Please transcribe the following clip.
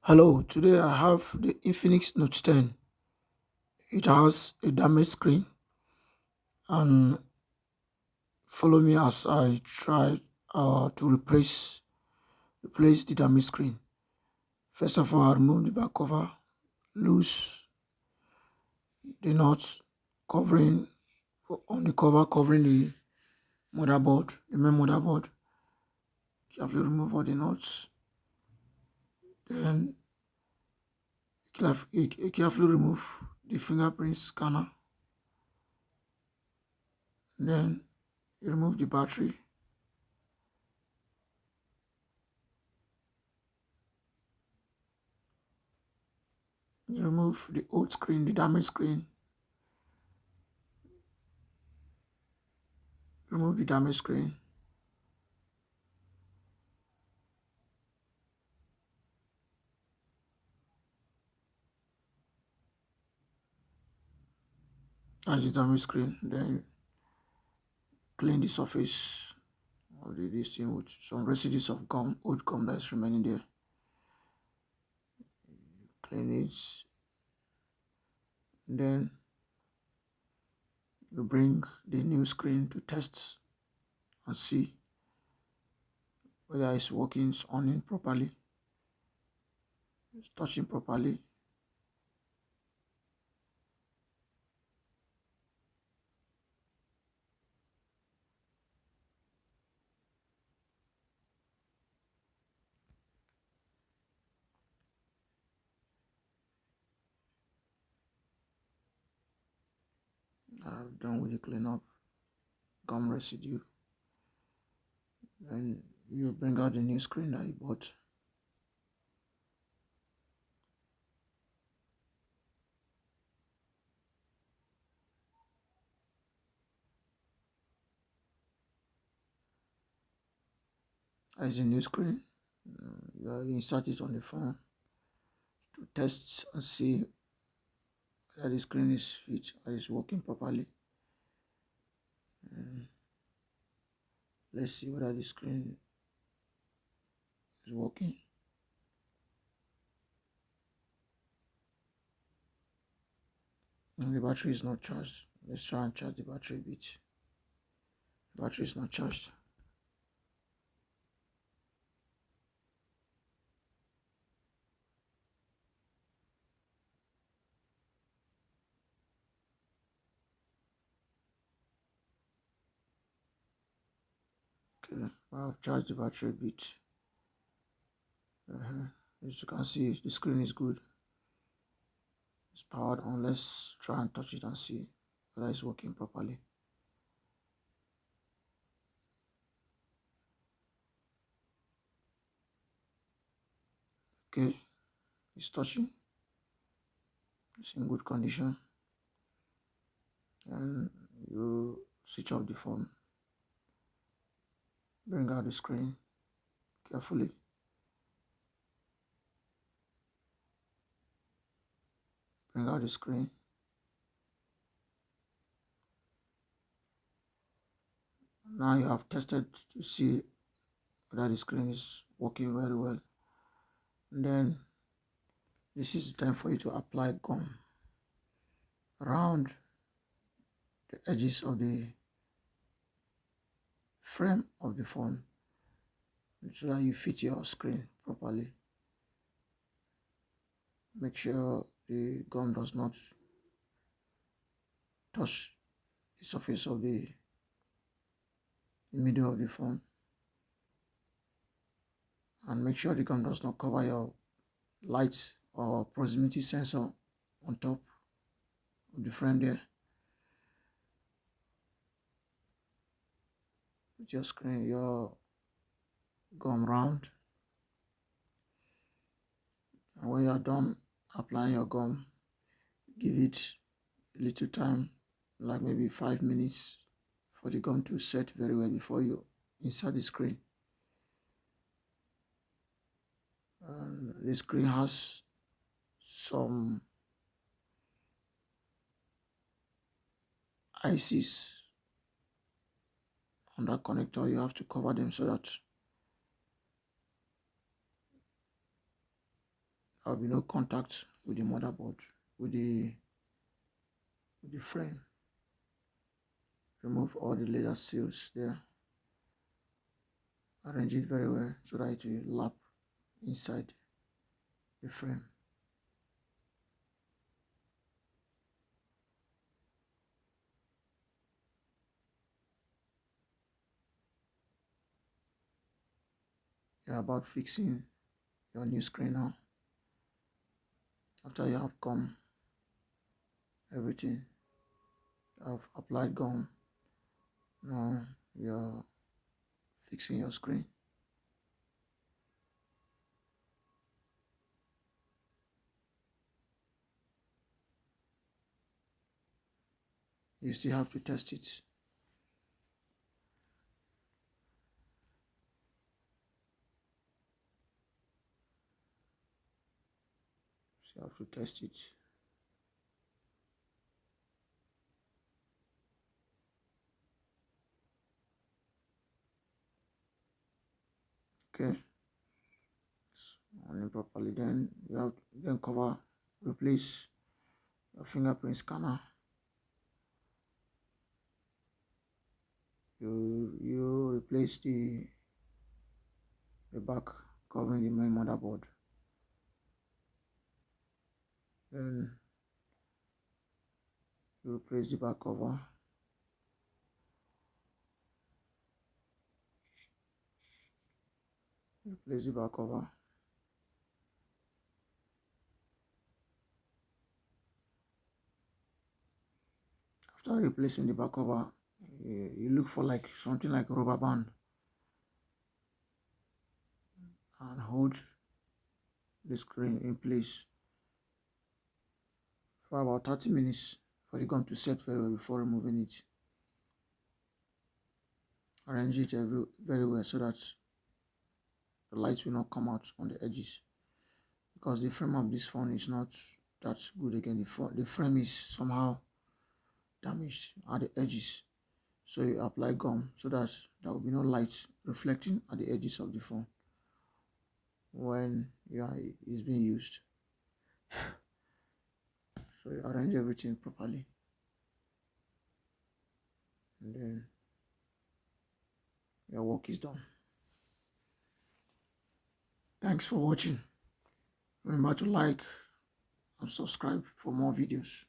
Hello, today I have the Infinix Note 10. It has a damaged screen, and follow me as I try to replace the damaged screen. First of all, I remove the back cover, loose the nuts covering on the cover covering the motherboard, the main motherboard. Carefully remove all the nuts. Then carefully remove the fingerprint scanner. Then you remove the battery. You remove the old screen, the damaged screen. Remove the damaged screen. That's the damaged screen. Then clean the surface of this thing with some residues of gum, old gum that's remaining there. Clean it. Then you bring the new screen to test and see whether it's working, it's on properly, it's touching properly. I've done with the cleanup, gum residue. Then you bring out the new screen that you bought. As a new screen, you insert it on the phone to test and see whether the screen is fit or is working properly. Let's see whether the screen is working. And the battery is not charged. Let's try and charge the battery a bit. The battery is not charged. Okay, I've charged the battery a bit. As you can see, the screen is good. It's powered on. Let's try and touch it and see whether it's working properly. Okay, it's touching. It's in good condition. And you switch off the phone. Bring out the screen carefully. Bring out the screen. Now you have tested to see whether the screen is working very well. And then this is the time for you to apply gum around the edges of the frame of the phone so that you fit your screen properly. Make sure the gum does not touch the surface of the middle of the phone, and make sure the gum does not cover your light or proximity sensor on top of the frame there. Put your screen, your gum round, and when you are done applying your gum, give it a little time, like maybe 5 minutes, for the gum to set very well before you insert the screen. And the screen has some ICs on that connector. You have to cover them so that there will be no contact with the motherboard, with the frame. Remove all the leather seals there. Arrange it very well so that it will lap inside the frame. You're about fixing your new screen now. After you have come everything, you have applied gum, now you're fixing your screen. You still have to test it. You have to test it. Okay, on it properly. Then you have then replace your fingerprint scanner. You replace the back covering the main motherboard. Then you replace the back cover. Replace the back cover. After replacing the back cover, you look for like something like a rubber band and hold the screen in place for about 30 minutes for the gum to set very well before removing it. Arrange it very well so that the light will not come out on the edges, because the frame of this phone is not that good again. The frame is somehow damaged at the edges, so you apply gum so that there will be no light reflecting at the edges of the phone when it's being used. So you arrange everything properly, and then your work is done. Thanks for watching. Remember to like and subscribe for more videos.